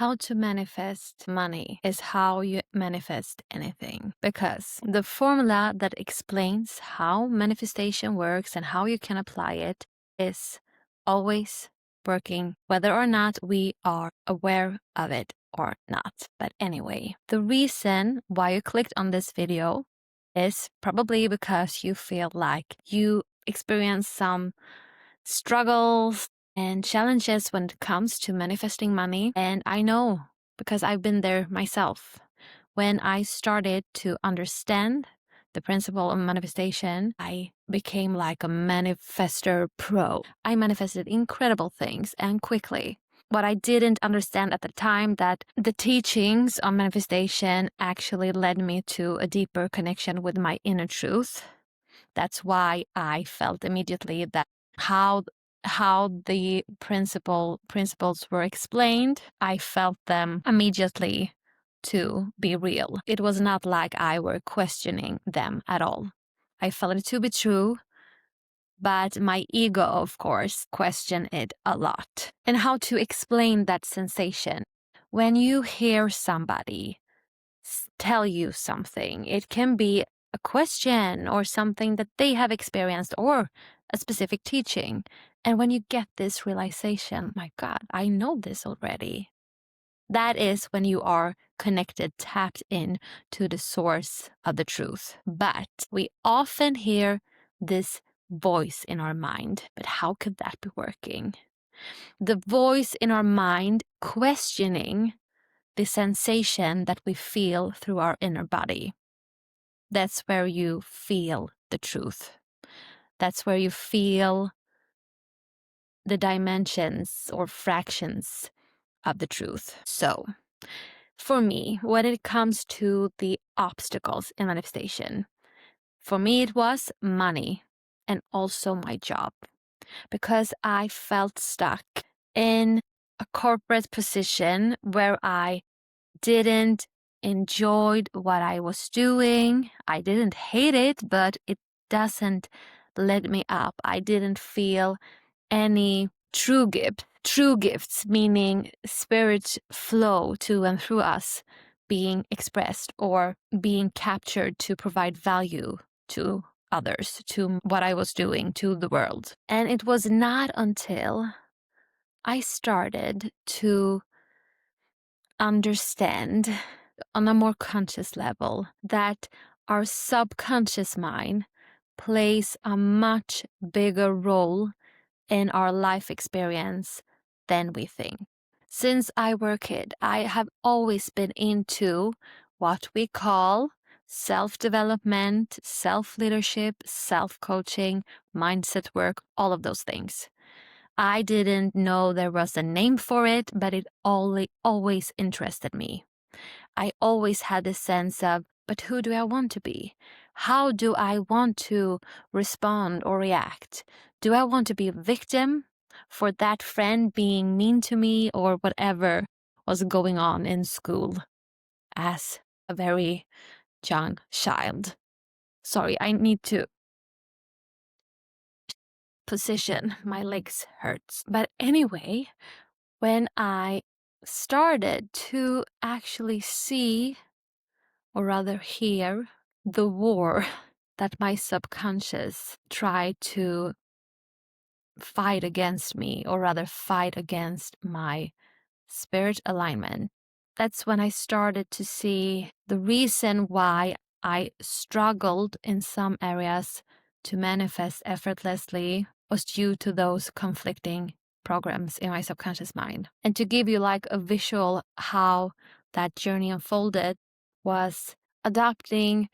how to manifest money is how you manifest anything, because the formula that explains how manifestation works and how you can apply it is always working, whether or not we are aware of it or not. But anyway, the reason why you clicked on this video is probably because you feel like you experience some struggles and challenges when it comes to manifesting money. And I know, because I've been there myself. When I started to understand the principle of manifestation, I became like a manifester pro. I manifested incredible things and quickly. What I didn't understand at the time, that the teachings on manifestation actually led me to a deeper connection with my inner truth. That's why I felt immediately that how the principles were explained, I felt them immediately to be real. It was not like I were questioning them at all. I felt it to be true, but my ego, of course, questioned it a lot. And how to explain that sensation? When you hear somebody tell you something, it can be a question or something that they have experienced or a specific teaching. And when you get this realization, my God, I know this already. That is when you are connected, tapped in to the source of the truth. But we often hear this voice in our mind. But how could that be working? The voice in our mind questioning the sensation that we feel through our inner body. That's where you feel the truth. That's where you feel the dimensions or fractions of the truth. So, for me, when it comes to the obstacles in manifestation, for me it was money and also my job, because I felt stuck in a corporate position where I didn't enjoy what I was doing. I didn't hate it, but it doesn't let me up. I didn't feel any true gifts, meaning spirit flow to and through us being expressed or being captured to provide value to others, to what I was doing, to the world. And it was not until I started to understand on a more conscious level that our subconscious mind plays a much bigger role in our life experience than we think. Since I were a kid, I have always been into what we call self-development, self-leadership, self-coaching, mindset work, all of those things. I didn't know there was a name for it, but it always interested me. I always had this sense of, but who do I want to be? How do I want to respond or react? Do I want to be a victim for that friend being mean to me or whatever was going on in school as a very young child? Sorry, I need to position. My legs hurts. But anyway, when I started to actually see, or rather hear, the war that my subconscious tried to fight against me, or rather fight against my spirit alignment, that's when I started to see the reason why I struggled in some areas to manifest effortlessly was due to those conflicting programs in my subconscious mind. And to give you like a visual how that journey unfolded was adopting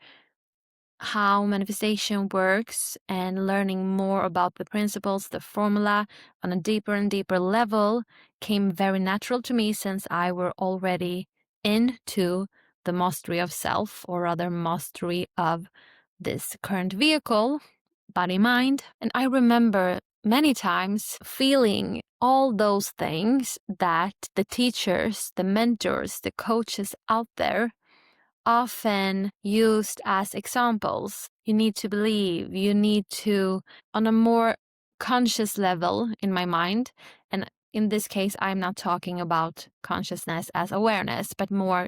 how manifestation works and learning more about the principles, the formula on a deeper and deeper level came very natural to me, since I were already into the mastery of self, or rather mastery of this current vehicle, body-mind. And I remember many times feeling all those things that the teachers, the mentors, the coaches out there often used as examples. You need to believe, you need to, on a more conscious level in my mind, and In this case, I'm not talking about consciousness as awareness, but more,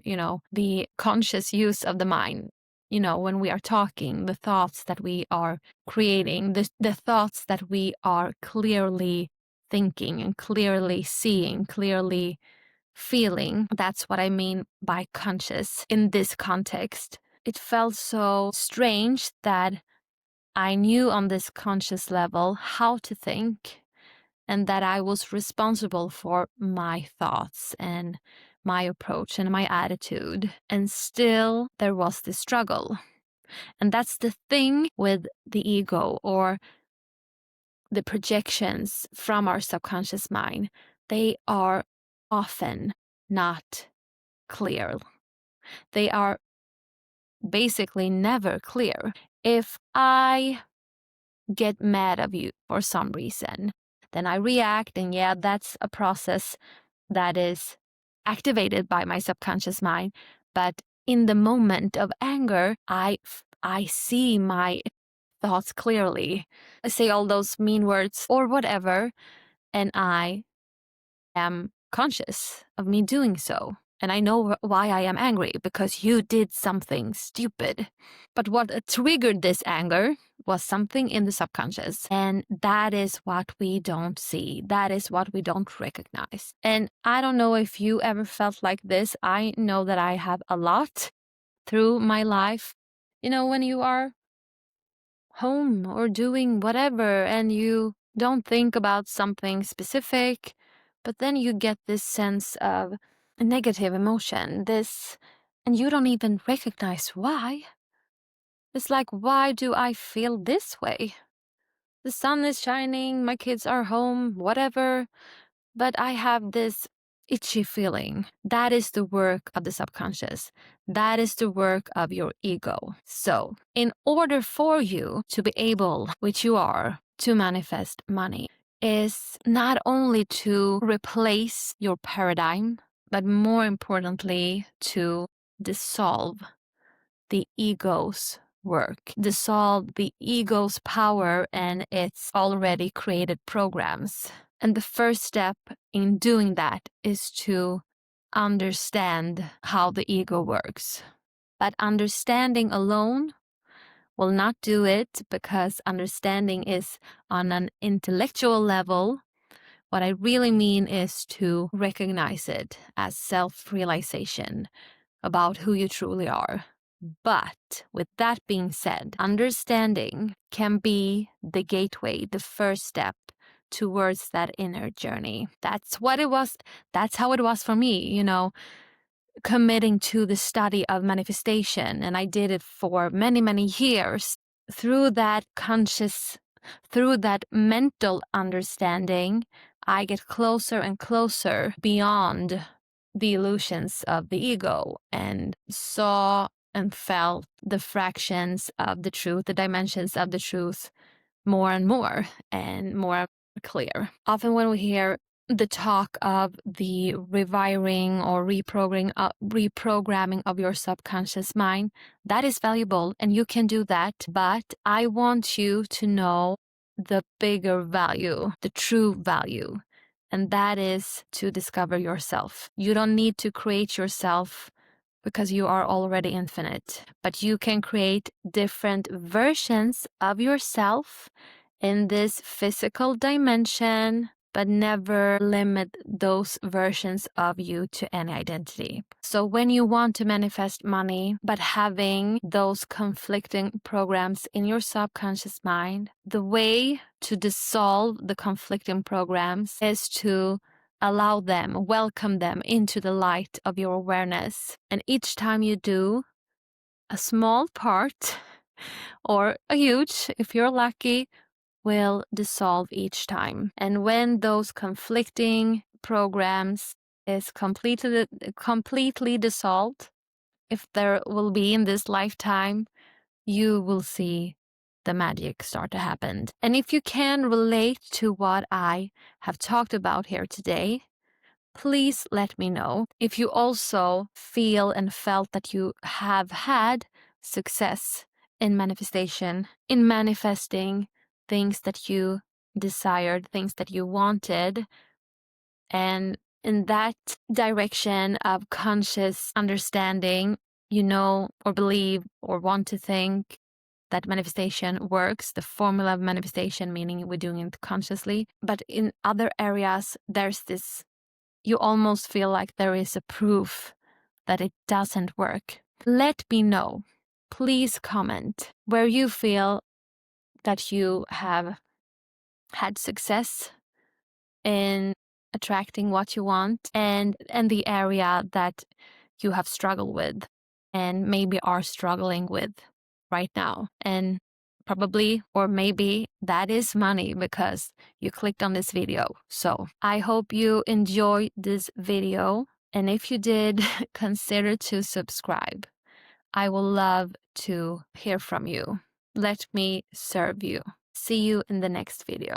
the conscious use of the mind. When we are talking, the thoughts that we are creating, the thoughts that we are clearly thinking and clearly seeing, clearly feeling. That's what I mean by conscious in this context. It felt so strange that I knew on this conscious level how to think, and that I was responsible for my thoughts and my approach and my attitude. And still there was this struggle. And that's the thing with the ego or the projections from our subconscious mind. They are often not clear. They are basically never clear. If I get mad at you for some reason, then I react, and yeah, that's a process that is activated by my subconscious mind. But in the moment of anger, I see my thoughts clearly. I say all those mean words or whatever, and I am conscious of me doing so. And I know why I am angry, because you did something stupid. But what triggered this anger was something in the subconscious. And that is what we don't see. That is what we don't recognize. And I don't know if you ever felt like this. I know that I have a lot through my life. When you are home or doing whatever and you don't think about something specific, but then you get this sense of a negative emotion, and you don't even recognize why. It's like, why do I feel this way? The sun is shining, my kids are home, whatever, but I have this itchy feeling. That is the work of the subconscious. That is the work of your ego. So, in order for you to be able, which you are, to manifest money, is not only to replace your paradigm, but more importantly, to dissolve the ego's work, dissolve the ego's power and its already created programs. And the first step in doing that is to understand how the ego works. But understanding alone will not do it, because understanding is on an intellectual level. What I really mean is to recognize it as self-realization about who you truly are. But with that being said, understanding can be the gateway, the first step towards that inner journey. That's what it was. That's how it was for me, committing to the study of manifestation. And I did it for many, many years. Through that mental understanding, I get closer and closer beyond the illusions of the ego and saw and felt the fractions of the truth, the dimensions of the truth more and more clear. Often when we hear the talk of the rewiring or reprogramming of your subconscious mind, that is valuable and you can do that. But I want you to know the bigger value, the true value. And that is to discover yourself. You don't need to create yourself because you are already infinite, but you can create different versions of yourself in this physical dimension, but never limit those versions of you to any identity. So when you want to manifest money, but having those conflicting programs in your subconscious mind, the way to dissolve the conflicting programs is to allow them, welcome them into the light of your awareness. And each time you do, a small part or a huge, if you're lucky, will dissolve each time. And when those conflicting programs is completely dissolved, if there will be in this lifetime, you will see the magic start to happen. And if you can relate to what I have talked about here today, please let me know. If you also feel and felt that you have had success in manifestation, in manifesting things that you desired, things that you wanted, And in that direction of conscious understanding, you know, or believe, or want to think that manifestation works, the formula of manifestation, meaning we're doing it consciously. But in other areas, there's this, you almost feel like there is a proof that it doesn't work. Let me know. Please comment where you feel that you have had success in attracting what you want, and the area that you have struggled with and maybe are struggling with right now. And probably, or maybe, that is money because you clicked on this video. So I hope you enjoyed this video. And if you did, consider to subscribe. I will love to hear from you. Let me serve you. See you in the next video.